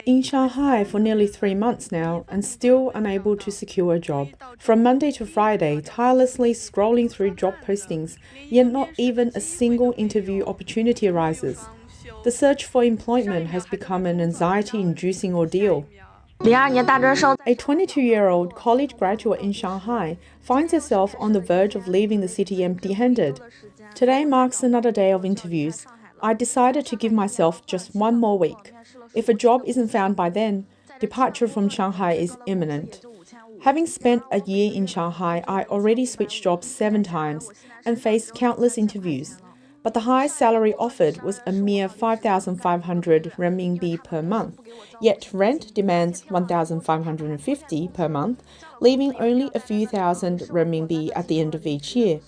In Shanghai for nearly 3 months now and still unable to secure a job. From Monday to Friday, tirelessly scrolling through job postings, yet not even a single interview opportunity arises. The search for employment has become an anxiety-inducing ordeal. A 22-year-old college graduate in Shanghai finds herself on the verge of leaving the city empty-handed. Today marks another day of interviews. I decided to give myself just one more week. If a job isn't found by then, departure from Shanghai is imminent. Having spent a year in Shanghai, I already switched jobs 7 times and faced countless interviews. But the highest salary offered was a mere 5,500 renminbi per month, yet rent demands 1,550 per month, leaving only a few thousand renminbi at the end of each year.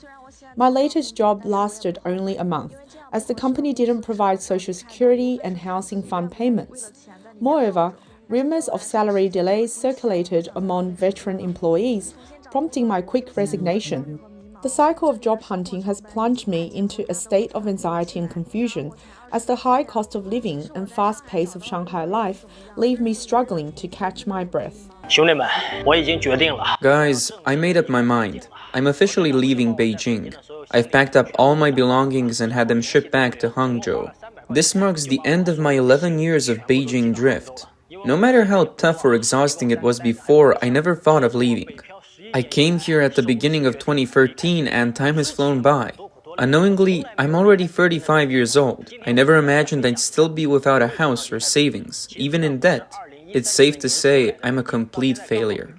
My latest job lasted only a month, as the company didn't provide social security and housing fund payments. Moreover, rumors of salary delays circulated among veteran employees, prompting my quick resignation. The cycle of job hunting has plunged me into a state of anxiety and confusion, as the high cost of living and fast pace of Shanghai life leave me struggling to catch my breath. Guys, I made up my mind. I'm officially leaving Beijing. I've packed up all my belongings and had them shipped back to Hangzhou. This marks the end of my 11 years of Beijing drift. No matter how tough or exhausting it was before, I never thought of leaving. I came here at the beginning of 2013 and time has flown by. Unknowingly, I'm already 35 years old. I never imagined I'd still be without a house or savings, even in debt. It's safe to say I'm a complete failure.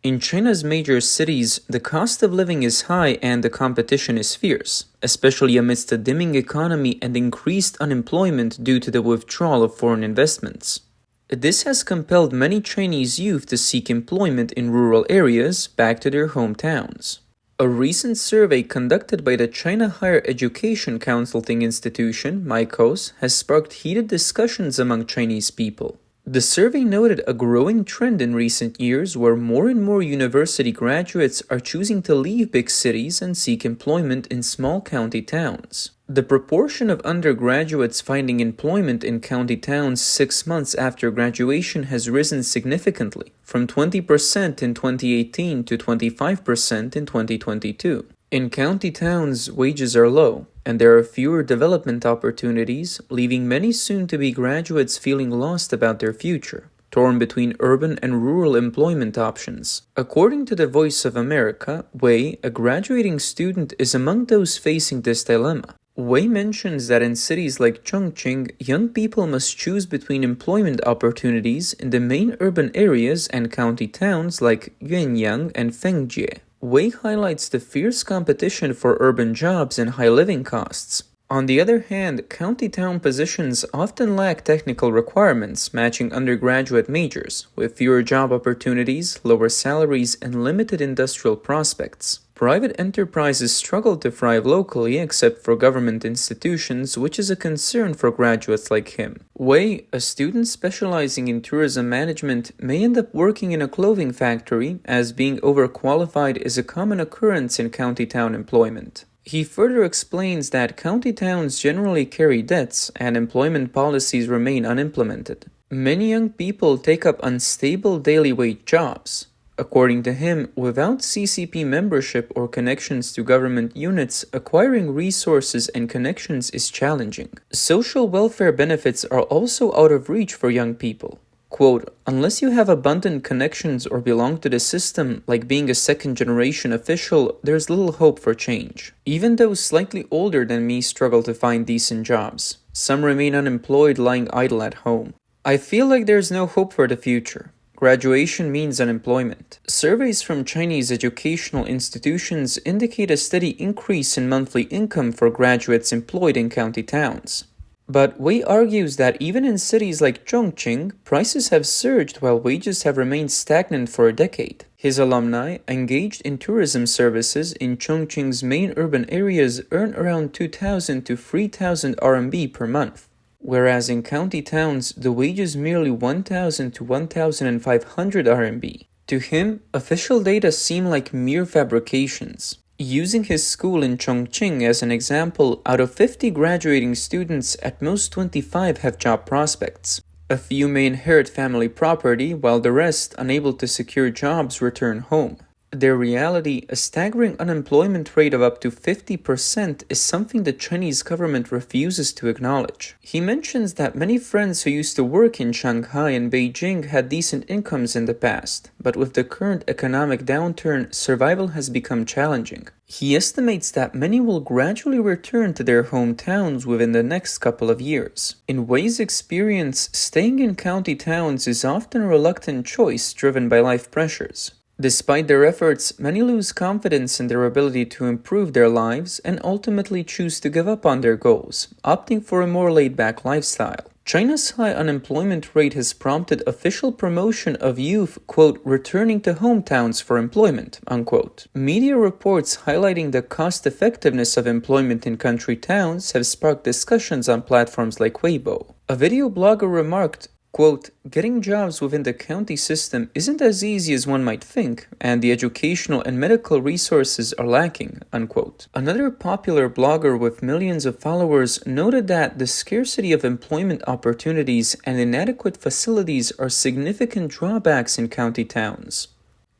In China's major cities, the cost of living is high and the competition is fierce, especially amidst a dimming economy and increased unemployment due to the withdrawal of foreign investments. This has compelled many Chinese youth to seek employment in rural areas back to their hometowns. A recent survey conducted by the China Higher Education Consulting Institution, MICOS, has sparked heated discussions among Chinese people. The survey noted a growing trend in recent years where more and more university graduates are choosing to leave big cities and seek employment in small county towns. The proportion of undergraduates finding employment in county towns 6 months after graduation has risen significantly, from 20% in 2018 to 25% in 2022. In county towns, wages are low, and there are fewer development opportunities, leaving many soon-to-be graduates feeling lost about their future, torn between urban and rural employment options. According to the Voice of America, Wei, a graduating student, is among those facing this dilemma. Wei mentions that in cities like Chongqing, young people must choose between employment opportunities in the main urban areas and county towns like Yuanyang and Fengjie. Wei highlights the fierce competition for urban jobs and high living costs. On the other hand, county town positions often lack technical requirements matching undergraduate majors, with fewer job opportunities, lower salaries, and limited industrial prospects. Private enterprises struggle to thrive locally except for government institutions, which is a concern for graduates like him. Wei, a student specializing in tourism management, may end up working in a clothing factory, as being overqualified is a common occurrence in county town employment. He further explains that county towns generally carry debts and employment policies remain unimplemented. Many young people take up unstable daily wage jobs. According to him, without CCP membership or connections to government units, acquiring resources and connections is challenging. Social welfare benefits are also out of reach for young people. Quote, unless you have abundant connections or belong to the system, like being a second-generation official, there's little hope for change. Even those slightly older than me struggle to find decent jobs. Some remain unemployed, lying idle at home. I feel like there's no hope for the future. Graduation means unemployment. Surveys from Chinese educational institutions indicate a steady increase in monthly income for graduates employed in county towns. But Wei argues that even in cities like Chongqing, prices have surged while wages have remained stagnant for a decade. His alumni, engaged in tourism services in Chongqing's main urban areas, earn around 2,000 to 3,000 RMB per month. Whereas in county towns, the wage is merely 1,000 to 1,500 RMB. To him, official data seem like mere fabrications. Using his school in Chongqing as an example, out of 50 graduating students, at most 25 have job prospects. A few may inherit family property, while the rest, unable to secure jobs, return home. Their reality, a staggering unemployment rate of up to 50%, is something the Chinese government refuses to acknowledge. He mentions that many friends who used to work in Shanghai and Beijing had decent incomes in the past, but with the current economic downturn, survival has become challenging. He estimates that many will gradually return to their hometowns within the next couple of years. In Wei's experience, staying in county towns is often a reluctant choice driven by life pressures. Despite their efforts, many lose confidence in their ability to improve their lives and ultimately choose to give up on their goals, opting for a more laid-back lifestyle. China's high unemployment rate has prompted official promotion of youth, quote, returning to hometowns for employment, unquote. Media reports highlighting the cost-effectiveness of employment in country towns have sparked discussions on platforms like Weibo. A video blogger remarked, quote, getting jobs within the county system isn't as easy as one might think, and the educational and medical resources are lacking, unquote. Another popular blogger with millions of followers noted that the scarcity of employment opportunities and inadequate facilities are significant drawbacks in county towns.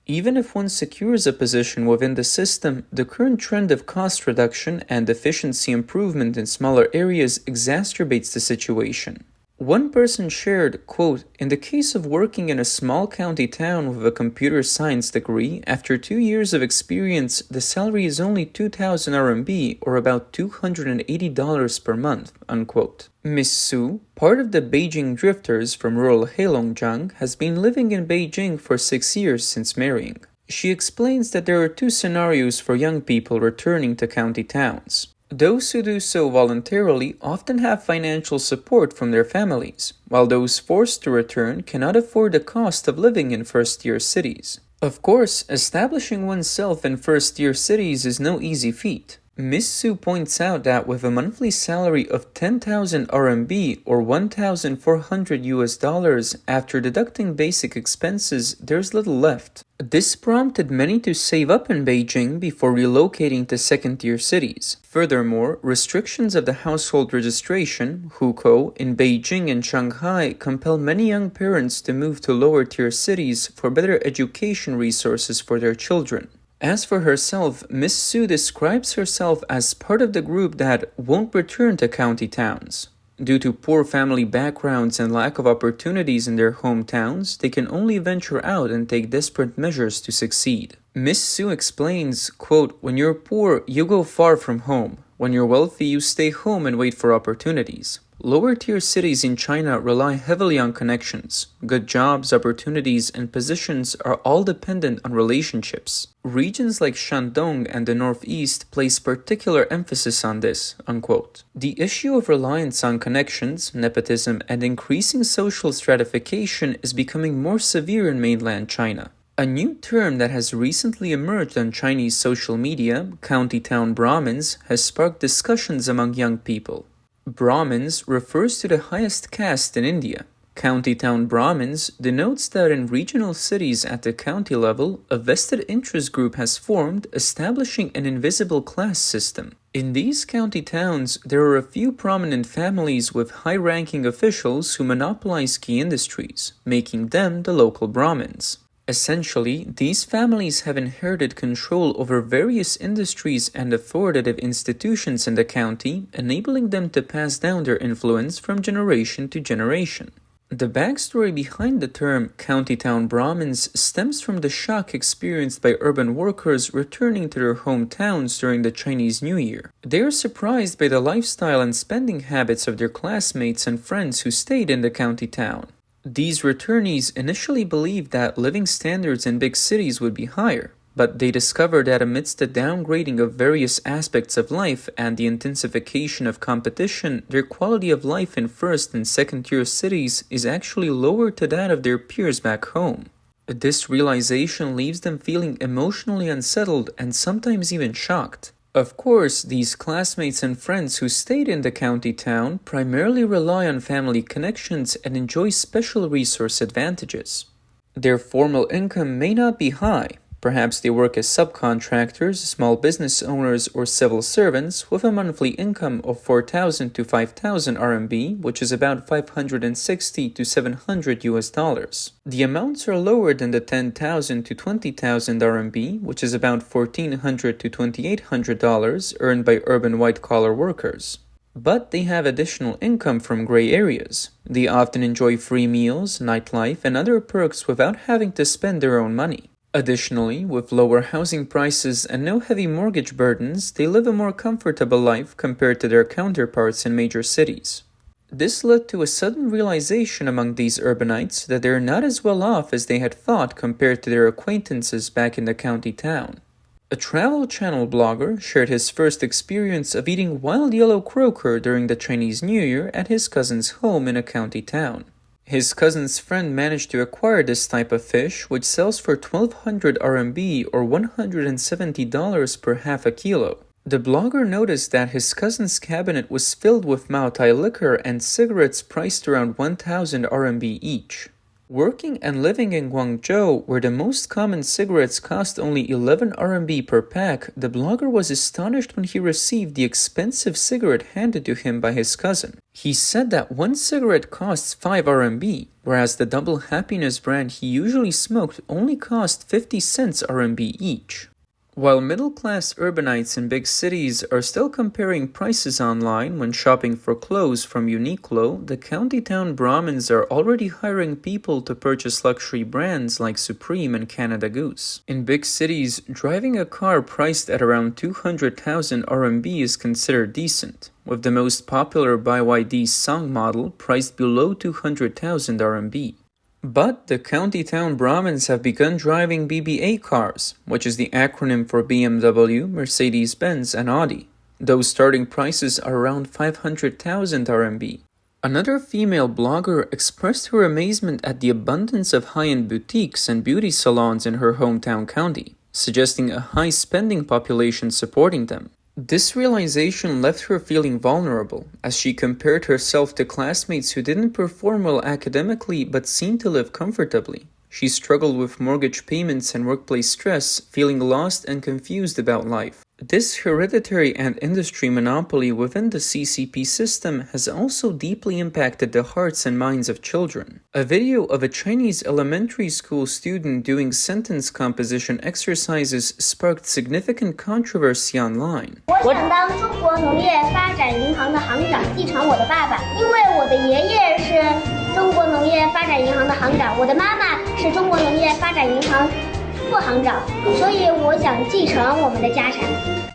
Even if one secures a position within the system, the current trend of cost reduction and efficiency improvement in smaller areas exacerbates the situation. One person shared, quote, in the case of working in a small county town with a computer science degree, after 2 years of experience, the salary is only 2,000 RMB, or about $280 per month, unquote. Miss Su, part of the Beijing drifters from rural Heilongjiang, has been living in Beijing for 6 years since marrying. She explains that there are two scenarios for young people returning to county towns. Those who do so voluntarily often have financial support from their families, while those forced to return cannot afford the cost of living in first-tier cities. Of course, establishing oneself in first-tier cities is no easy feat. Ms. Su points out that with a monthly salary of 10,000 RMB or 1,400 US dollars, after deducting basic expenses, there's little left. This prompted many to save up in Beijing before relocating to second-tier cities. Furthermore, restrictions of the household registration, hukou, in Beijing and Shanghai compel many young parents to move to lower-tier cities for better education resources for their children. As for herself, Miss Su describes herself as part of the group that won't return to county towns. Due to poor family backgrounds and lack of opportunities in their hometowns, they can only venture out and take desperate measures to succeed. Miss Su explains, quote, when you're poor, you go far from home. When you're wealthy, you stay home and wait for opportunities. Lower-tier cities in China rely heavily on connections. Good jobs, opportunities, and positions are all dependent on relationships. Regions like Shandong and the Northeast place particular emphasis on this, unquote. The issue of reliance on connections, nepotism, and increasing social stratification is becoming more severe in mainland China. A new term that has recently emerged on Chinese social media, county town Brahmins, has sparked discussions among young people. Brahmins refers to the highest caste in India. County town Brahmins denotes that in regional cities at the county level, a vested interest group has formed, establishing an invisible class system. In these county towns, there are a few prominent families with high-ranking officials who monopolize key industries, making them the local Brahmins. Essentially, these families have inherited control over various industries and authoritative institutions in the county, enabling them to pass down their influence from generation to generation. The backstory behind the term county town Brahmins stems from the shock experienced by urban workers returning to their hometowns during the Chinese New Year. They are surprised by the lifestyle and spending habits of their classmates and friends who stayed in the county town. These returnees initially believed that living standards in big cities would be higher, but they discovered that amidst the downgrading of various aspects of life and the intensification of competition, their quality of life in first and second-tier cities is actually lower to that of their peers back home. This realization leaves them feeling emotionally unsettled and sometimes even shocked. Of course, these classmates and friends who stayed in the county town primarily rely on family connections and enjoy special resource advantages. Their formal income may not be high. Perhaps they work as subcontractors, small business owners, or civil servants with a monthly income of 4,000 to 5,000 RMB, which is about 560 to 700 US dollars. The amounts are lower than the 10,000 to 20,000 RMB, which is about 1,400 to 2,800 dollars earned by urban white-collar workers. But they have additional income from gray areas. They often enjoy free meals, nightlife, and other perks without having to spend their own money. Additionally, with lower housing prices and no heavy mortgage burdens, they live a more comfortable life compared to their counterparts in major cities. This led to a sudden realization among these urbanites that they are not as well off as they had thought compared to their acquaintances back in the county town. A Travel Channel blogger shared his first experience of eating wild yellow croaker during the Chinese New Year at his cousin's home in a county town. His cousin's friend managed to acquire this type of fish, which sells for 1,200 RMB or $170 per half a kilo. The blogger noticed that his cousin's cabinet was filled with Maotai liquor and cigarettes priced around 1,000 RMB each. Working and living in Guangzhou, where the most common cigarettes cost only 11 RMB per pack, the blogger was astonished when he received the expensive cigarette handed to him by his cousin. He said that one cigarette costs 5 RMB, whereas the Double Happiness brand he usually smoked only cost 50 cents RMB each. While middle-class urbanites in big cities are still comparing prices online when shopping for clothes from Uniqlo, the county town Brahmins are already hiring people to purchase luxury brands like Supreme and Canada Goose. In big cities, driving a car priced at around 200,000 RMB is considered decent, with the most popular BYD Song model priced below 200,000 RMB. But the county town Brahmins have begun driving BBA cars, which is the acronym for BMW, Mercedes-Benz, and Audi. Those starting prices are around 500,000 RMB. Another female blogger expressed her amazement at the abundance of high-end boutiques and beauty salons in her hometown county, suggesting a high spending population supporting them. This realization left her feeling vulnerable, as she compared herself to classmates who didn't perform well academically but seemed to live comfortably. She struggled with mortgage payments and workplace stress, feeling lost and confused about life. This hereditary and industry monopoly within the CCP system has also deeply impacted the hearts and minds of children. A video of a Chinese elementary school student doing sentence composition exercises sparked significant controversy online. 我想当中国农业发展银行的行长，继承我的爸爸，因为我的爷爷是中国农业发展银行的行长，我的妈妈是中国农业发展银行副行长，所以我想继承我们的家产。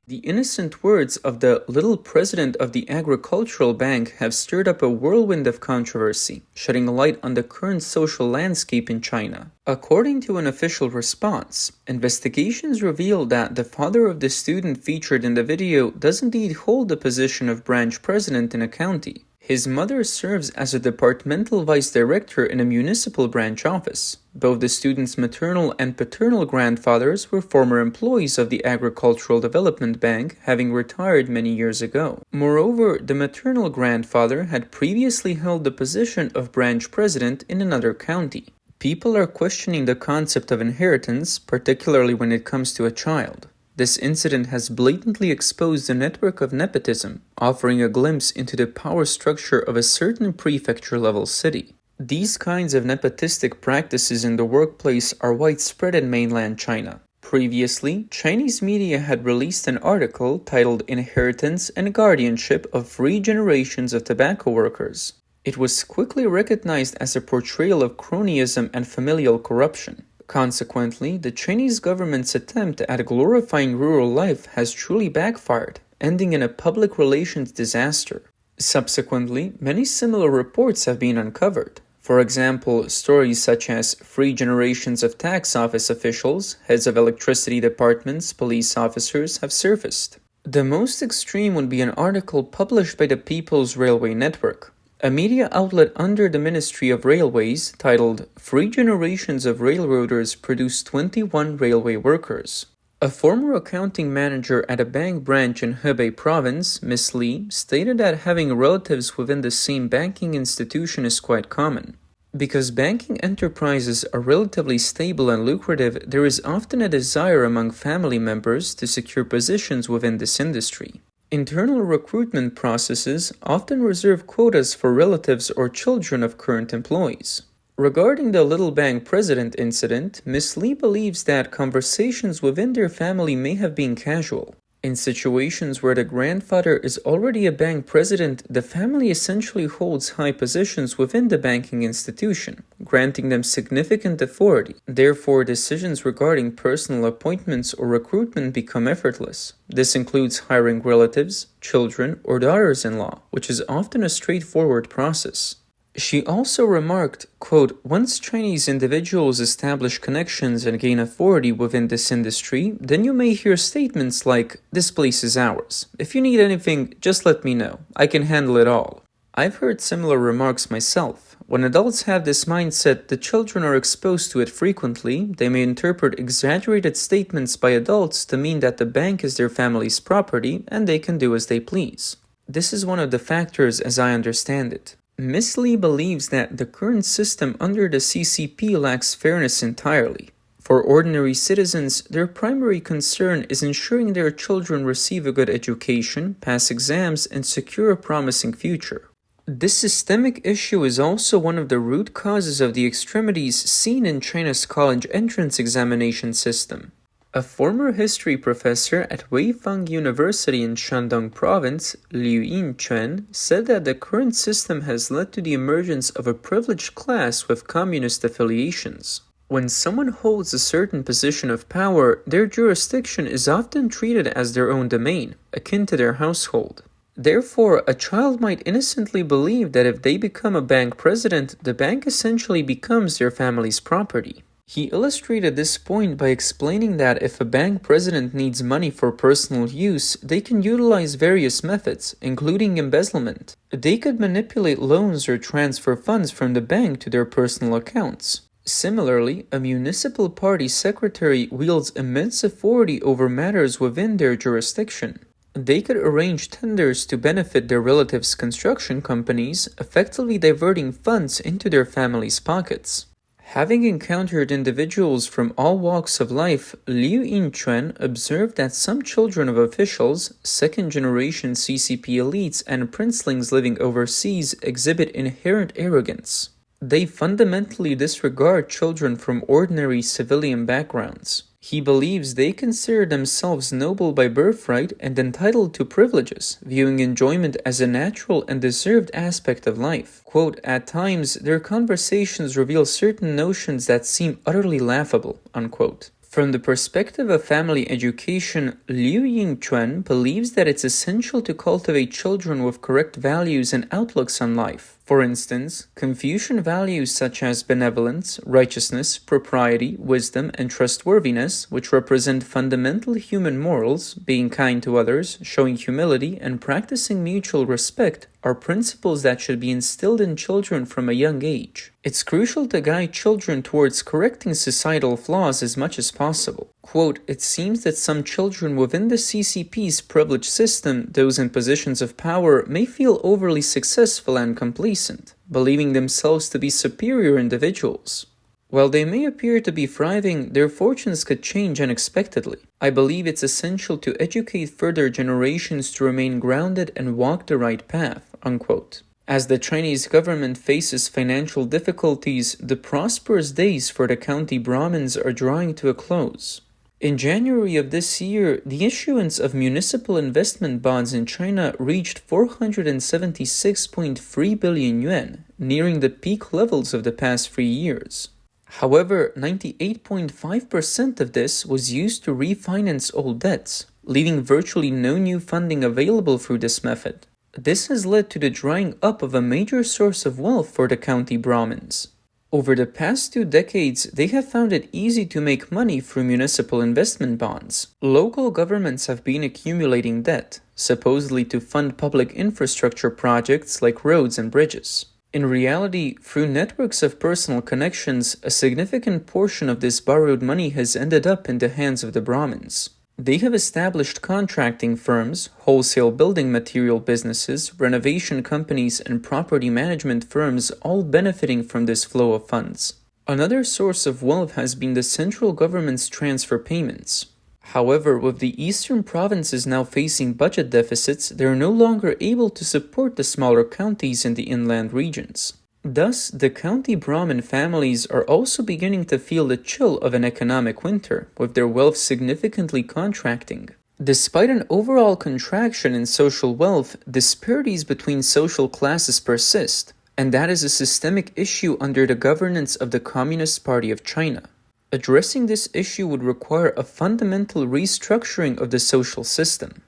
The innocent words of the little president of the agricultural bank have stirred up a whirlwind of controversy, shedding light on the current social landscape in China. According to an official response, investigations revealed that the father of the student featured in the video does indeed hold the position of branch president in a county. His mother serves as a departmental vice director in a municipal branch office. Both the student's maternal and paternal grandfathers were former employees of the Agricultural Development Bank, having retired many years ago. Moreover, the maternal grandfather had previously held the position of branch president in another county. People are questioning the concept of inheritance, particularly when it comes to a child. This incident has blatantly exposed the network of nepotism, offering a glimpse into the power structure of a certain prefecture-level city. These kinds of nepotistic practices in the workplace are widespread in mainland China. Previously, Chinese media had released an article titled Inheritance and Guardianship of 3 Generations of Tobacco Workers. It was quickly recognized as a portrayal of cronyism and familial corruption. Consequently, the Chinese government's attempt at glorifying rural life has truly backfired, ending in a public relations disaster. Subsequently, many similar reports have been uncovered. For example, stories such as 3 generations of tax office officials, heads of electricity departments, police officers have surfaced. The most extreme would be an article published by the People's Railway Network, a media outlet under the Ministry of Railways, titled 3 Generations of Railroaders Produce 21 Railway Workers. A former accounting manager at a bank branch in Hebei province, Miss Li, stated that having relatives within the same banking institution is quite common. Because banking enterprises are relatively stable and lucrative, there is often a desire among family members to secure positions within this industry. Internal recruitment processes often reserve quotas for relatives or children of current employees. Regarding the little bank president incident, Ms. Lee believes that conversations within their family may have been casual. In situations where the grandfather is already a bank president, the family essentially holds high positions within the banking institution, granting them significant authority. Therefore, decisions regarding personal appointments or recruitment become effortless. This includes hiring relatives, children, or daughters-in-law, which is often a straightforward process. She also remarked, quote, "Once Chinese individuals establish connections and gain authority within this industry, then you may hear statements like, 'This place is ours. If you need anything, just let me know. I can handle it all.'" I've heard similar remarks myself. When adults have this mindset, the children are exposed to it frequently. They may interpret exaggerated statements by adults to mean that the bank is their family's property and they can do as they please. This is one of the factors as I understand it. Ms. Lee believes that the current system under the CCP lacks fairness entirely. For ordinary citizens, their primary concern is ensuring their children receive a good education, pass exams, and secure a promising future. This systemic issue is also one of the root causes of the extremities seen in China's college entrance examination system. A former history professor at Weifang University in Shandong Province, Liu Yinquan, said that the current system has led to the emergence of a privileged class with communist affiliations. When someone holds a certain position of power, their jurisdiction is often treated as their own domain, akin to their household. Therefore, a child might innocently believe that if they become a bank president, the bank essentially becomes their family's property. He illustrated this point by explaining that if a bank president needs money for personal use, they can utilize various methods, including embezzlement. They could manipulate loans or transfer funds from the bank to their personal accounts. Similarly, a municipal party secretary wields immense authority over matters within their jurisdiction. They could arrange tenders to benefit their relatives' construction companies, effectively diverting funds into their family's pockets. Having encountered individuals from all walks of life, Liu Yinquan observed that some children of officials, second-generation CCP elites, and princelings living overseas exhibit inherent arrogance. They fundamentally disregard children from ordinary civilian backgrounds. He believes they consider themselves noble by birthright and entitled to privileges, viewing enjoyment as a natural and deserved aspect of life. Quote, "At times, their conversations reveal certain notions that seem utterly laughable," unquote. From the perspective of family education, Liu Yinquan believes that it's essential to cultivate children with correct values and outlooks on life. For instance, Confucian values such as benevolence, righteousness, propriety, wisdom, and trustworthiness, which represent fundamental human morals, being kind to others, showing humility, and practicing mutual respect, are principles that should be instilled in children from a young age. It's crucial to guide children towards correcting societal flaws as much as possible. Quote, "It seems that some children within the CCP's privileged system, those in positions of power, may feel overly successful and complacent, believing themselves to be superior individuals. While they may appear to be thriving, their fortunes could change unexpectedly. I believe it's essential to educate further generations to remain grounded and walk the right path," unquote. As the Chinese government faces financial difficulties, the prosperous days for the county Brahmins are drawing to a close. In January of this year, the issuance of municipal investment bonds in China reached 476.3 billion yuan, nearing the peak levels of the past 3 years. However, 98.5% of this was used to refinance old debts, leaving virtually no new funding available through this method. This has led to the drying up of a major source of wealth for the county Brahmins. Over the past 2 decades, they have found it easy to make money through municipal investment bonds. Local governments have been accumulating debt, supposedly to fund public infrastructure projects like roads and bridges. In reality, through networks of personal connections, a significant portion of this borrowed money has ended up in the hands of the Brahmins. They have established contracting firms, wholesale building material businesses, renovation companies, and property management firms, all benefiting from this flow of funds. Another source of wealth has been the central government's transfer payments. However, with the eastern provinces now facing budget deficits, they are no longer able to support the smaller counties in the inland regions. Thus, the county Brahmin families are also beginning to feel the chill of an economic winter, with their wealth significantly contracting. Despite an overall contraction in social wealth, disparities between social classes persist, and that is a systemic issue under the governance of the Communist Party of China. Addressing this issue would require a fundamental restructuring of the social system.